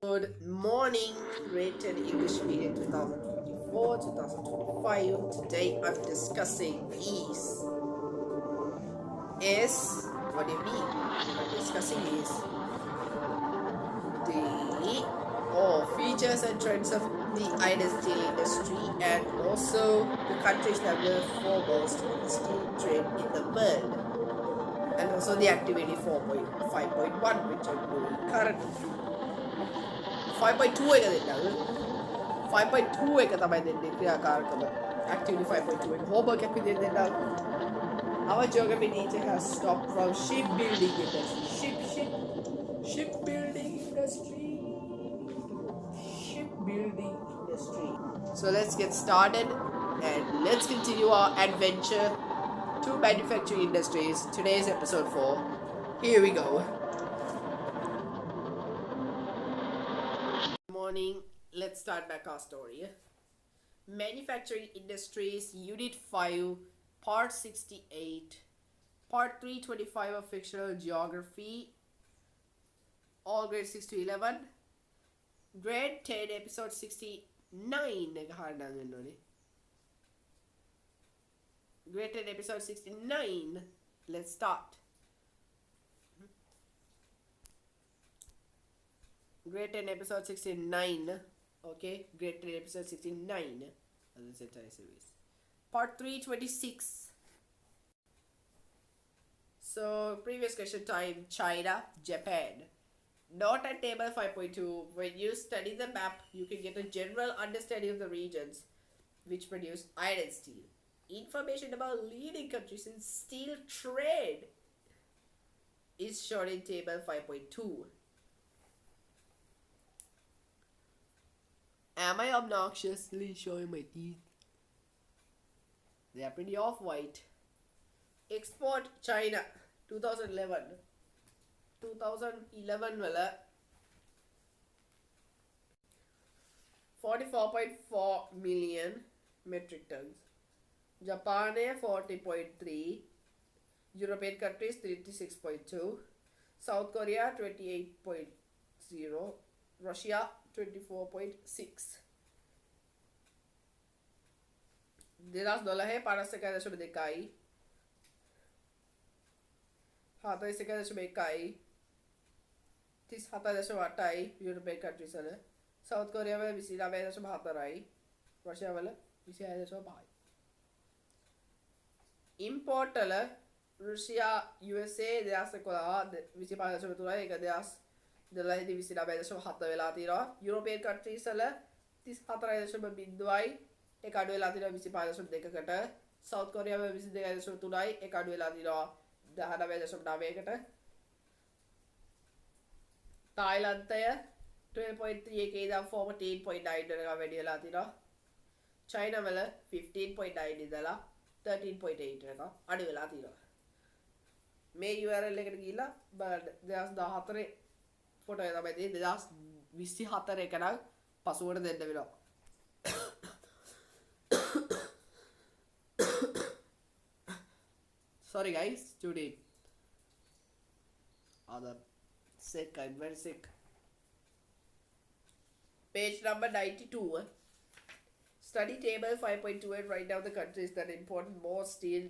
Good morning, rated English medium 2024-2025. Today I'm discussing what do you mean? I'm discussing the features and trends of the identity industry and also the countries that were foremost in the steel trade in the world, and also the activity 4.5.1 which I'm doing currently. 5.2 එක දෙන්නද 5.2 එක තමයි දෙන්නේ ක්‍රියාකාරකම activity 5.2 එක homework එකක් විදිහට දෙන්න. Our geography teacher has stopped from shipbuilding industry. Shipbuilding industry. So let's get started and let's continue our adventure to manufacturing industries. Today's episode 4. Here we go. Morning. Let's start back our story. Manufacturing Industries, Unit 5, Part 68, Part 325 of Fictional Geography, all grade 6 to 11, grade 10, episode 69. Grade 10, episode 69. Let's start. Grade 10 episode 69. Okay, grade 10 episode 69 of this entire series. Part 326. So, previous question time, China, Japan. Note at table 5.2, when you study the map, you can get a general understanding of the regions which produce iron and steel. Information about leading countries in steel trade is shown in table 5.2. Am I obnoxiously showing my teeth? They are pretty off-white. Export China 2011. 2011 වල 44.4 million metric tons. Japan 40.3. European countries 36.2. South Korea 28.0. Russia 24.6. $2000 51.2. 41.1යි 37.8යි යුරෝපීය countries වල South Korea වල 29.4යි Russia වල 26.5යි import වල Russia USA 2011 25.3යි 2012 29.7 වෙලා තියෙනවා European countries වල 34.0යි ඒක අඩු වෙලා තියෙනවා 25.2කට South Korea වල 22.3යි ඒක අඩු වෙලා තියෙනවා 19.9කට තායිලන්තය 12.3 එකේ ඉඳන් 14.9 වෙනකම් වැඩි වෙලා තිනවා චයිනා වල 15.9 ඉඳලා 13.8 වෙනකම් අඩු වෙලා තිනවා මේ URL එකට ගිහිල්ලා බලන්න 2014 ෆොටෝ එක තමයි තියෙන්නේ 2024 එක නම් පසුවට දෙන්න වෙනවා Sorry guys, today. Sick, I'm very sick. Page number 92. Study table 5.2 and write down the countries that imported more steel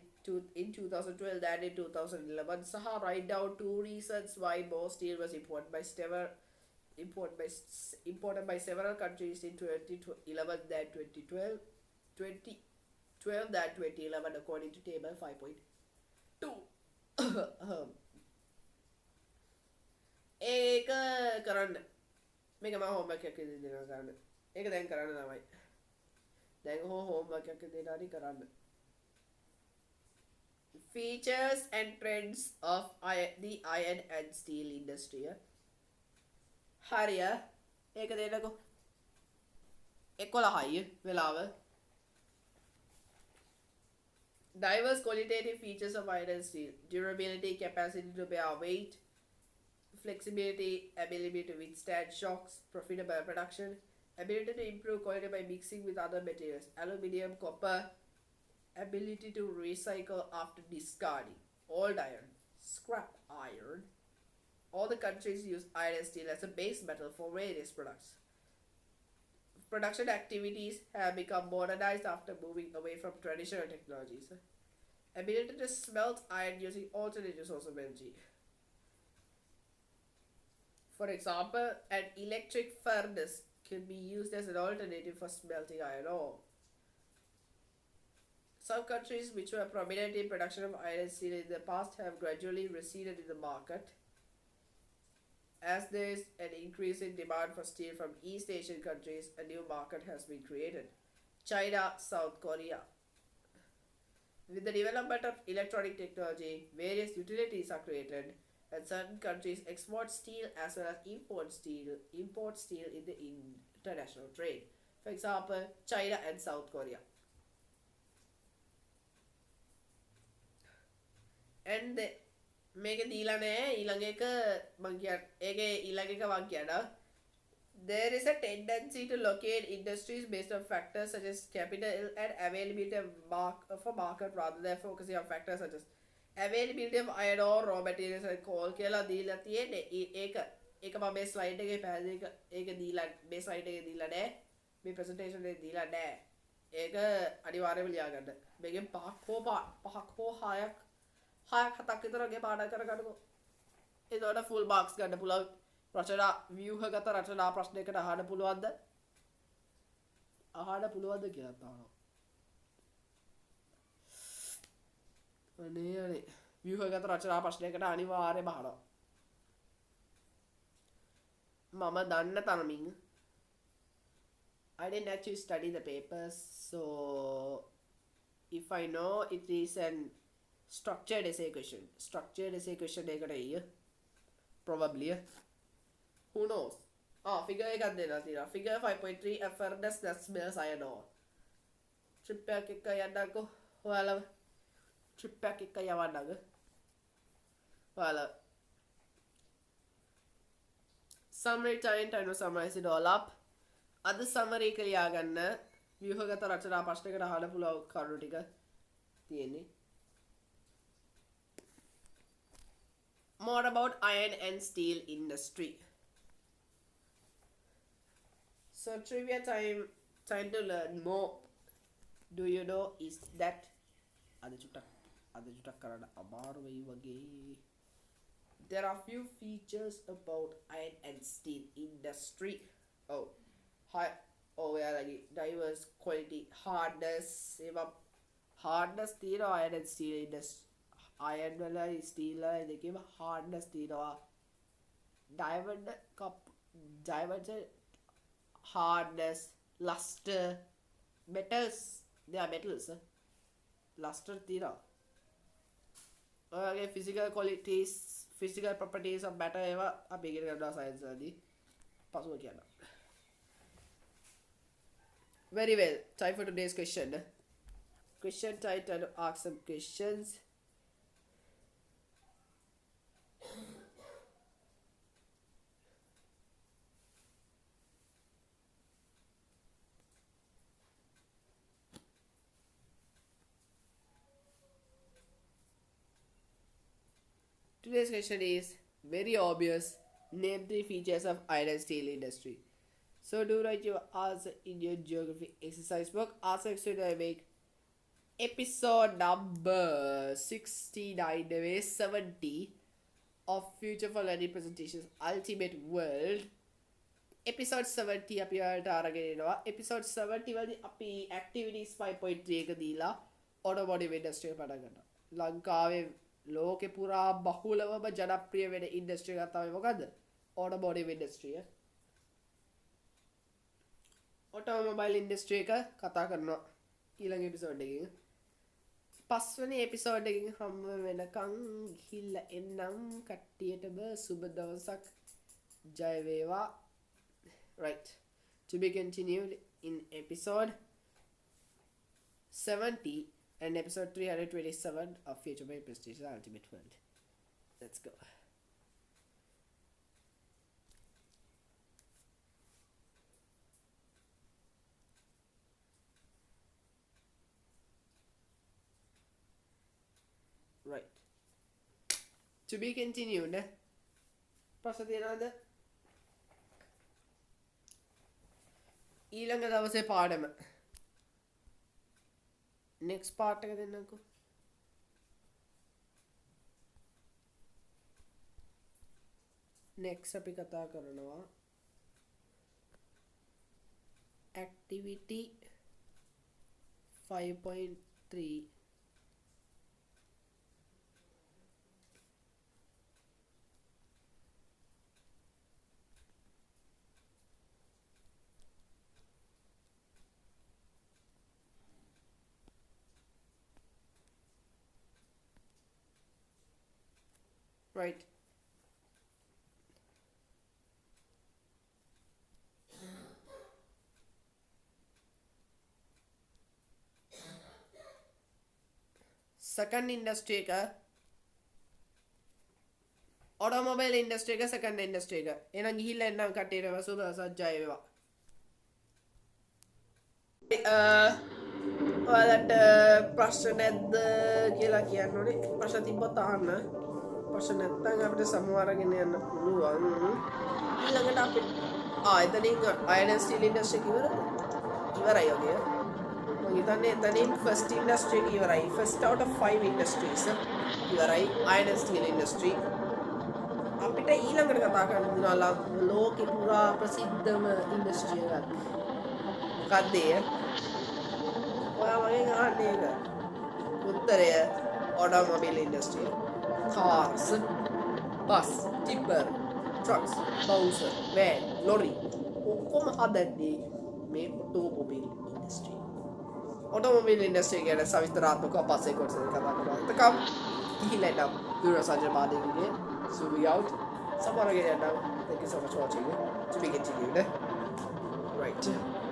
in 2012 than in 2011. Saha write down 2 reasons why more steel was imported by several countries in 2011 than 2012. 2012 than 2011 according to table 5.2. ඒක කරන්න මේක මම homework එකක් විදිහට දෙනවා කරන්න ඒක දැන් කරන්න තමයි දැන් හෝම්වර්ක් එකක් විදිහට හරි කරන්න features and trends of the iron and steel industry හරිය ඒක දෙන්නකෝ 11යි වෙලාව Diverse qualitative features of iron and steel: durability, capacity to bear weight, flexibility, ability to withstand shocks, profitable production, ability to improve quality by mixing with other materials, aluminium, copper, ability to recycle after discarding, old iron, scrap iron. All the countries use iron and steel as a base metal for various products. Production activities have become modernized after moving away from traditional technologies. Ability to smelt iron using alternative source of energy. For example, an electric furnace can be used as an alternative for smelting iron ore. Some countries which were prominent in production of iron and steel in the past have gradually receded in the market. As there is an increase in demand for steel from East Asian countries, a new market has been created. China, South Korea. With the development of electronic technology, various utilities are created, and certain countries export steel as well as import steel in the international trade. For example, China and South Korea. And මේක දීලා නෑ ඊළඟ එක මං ඒකේ ඊළඟ එක මං කියනවා There is a tendency to locate industries based on factors such as capital and availability of a market rather than focusing on factors such as availability of iron ore, raw materials and coal කියලා දීලා තියෙන්නේ ඒක මම මේ slide එකේ පැහැදිලි ඒක දීලා මේ ස්ලයිඩ් එකේ දීලා නෑ මේ ප්‍රසන්ටේෂන් එකේ දීලා නෑ ඒක අනිවාර්යයෙන්ම ලියා ගන්න මේකෙන් පහක් හෝ හයක් හතක් විතර වගේ පාඩම් කරගන්නකෝ එතකොට ෆුල් මාක්ස් ගන්න පුළුවන් රචනා ව්‍යුහගත රචනා ප්‍රශ්නයකට අහන්න පුළුවන්ද? අහන්න පුළුවන්ද කියලා අහනවා. අනේ ව්‍යුහගත රචනා ප්‍රශ්නයකට අනිවාර්යයෙන්ම අහනවා. මම දන්න තරමින් I didn't actually study the papers, so if I know it is an structured essay question එකට එయ్య probably who knows. figure එකක් දෙනවා තියෙනවා. figure 5.3 a furnace that smells iron ore. trip එකක් එක්ක යන්නකෝ ඔයාලා. trip එකක් එක්ක යවන්නක ඔයාලා. summary time to summarize it all up. අද summary එක ලියා ගන්න ව්‍යුහගත රචනා ප්‍රශ්නයකට අහන්න පුළුවන් කරුණු ටික තියෙන්නේ. More about iron and steel industry. So trivia time to learn more. Do you know is that අද චුට්ටක් කරන්න අමාරු වෙයි වගේ. There are few features about iron and steel industry. Yeah, like diverse quality, hardness, hardness තියෙනවා iron and steel industry. iron වලයි steel වලයි දෙකේම hardness තියෙනවා. diamond hardness, luster, metals, they are metals. luster තියෙනවා. ඔයගේ physical qualities, physical properties of matter ඒවා අපි ඉගෙන ගන්නවා science වලදී. පසුව කියන්න. Very well. Time for today's question. Question time to ask some questions. Today's question is very obvious. Name 3 features of iron and steel industry. So do write your answer in your geography exercise book. Answer should I make episode number 69 70 of Future for Learning Presentations Ultimate World. Episode 70 අපි ඔයාලට අරගෙන එනවා. Episode 70 වලදී අපි activities 5.3 එක දීලා automotive industry එක පටන් ගන්නවා. ලංකාවේ ලෝකේ පුරා බහුලවම ජනප්‍රිය වෙන industry එකක් තමයි මොකද්ද? automotive industry. automobile industry එක කතා කරනවා ඊළඟ එපිසෝඩ් එකකින්. පස්වෙනි එපිසෝඩ් එකකින් හම්බ වෙනකන් ගිහිල්ලා එන්නම් කට්ටියටම සුබ දවසක්. ජය වේවා. Right. To be continued in episode 70 and episode 327 of Future by Prestige Ultimate World. Let's go. Right. To be continued. ප්‍රශ්න තියෙනවද? ඊළඟ දවසේ පාඩම. next part එක දෙන්නකෝ. next අපි කතා කරනවා activity 5.3 right. second industry එක automobile industry එක second industry එක. එහෙනම් ගිහිල්ලා එන්නම් කට්ටියට සුබ සජ්ජය වේවා. ඔයාලට ප්‍රශ්න නැද්ද කියලා කියන්න ඕනේ. ප්‍රශ්න තිබ්බොත් අහන්න. ප්‍රශ්න නැත්නම් අපිට සමු අරගෙන යන්න පුළුවන්. ඊළඟට අපි එතනින් iron and steel industry එක ඉවරයි වගේ. මම හිතන්නේ එතනින් first industry එක ඉවරයි. first out of 5 industries ඉවරයි iron and steel industry. අපිට මට ඊළඟට කතා කරන්න දෙනවා ලෝකේ පුරා ප්‍රසිද්ධම ඉන්ඩස්ට්‍රි එකක්. මොකක්ද ඒ? ඔයා මගෙන් අහන්නේ ඒක. උත්තරය automobile industry. Cars, bus, tipper, trucks, bowser, van, lorry. ඔක්කොම හදන්නේ මේ automobile industry. Automobile industry ගැන සවිස්තරාත්මකව පස්සේ කොටසෙන් කතා කරනවා. එතකම් ගිහිල්ලා ඉන්නම් දුරසංජය මාධ්‍යවේදීගේ so we out. Thank you so much for watching. To be continued. Right.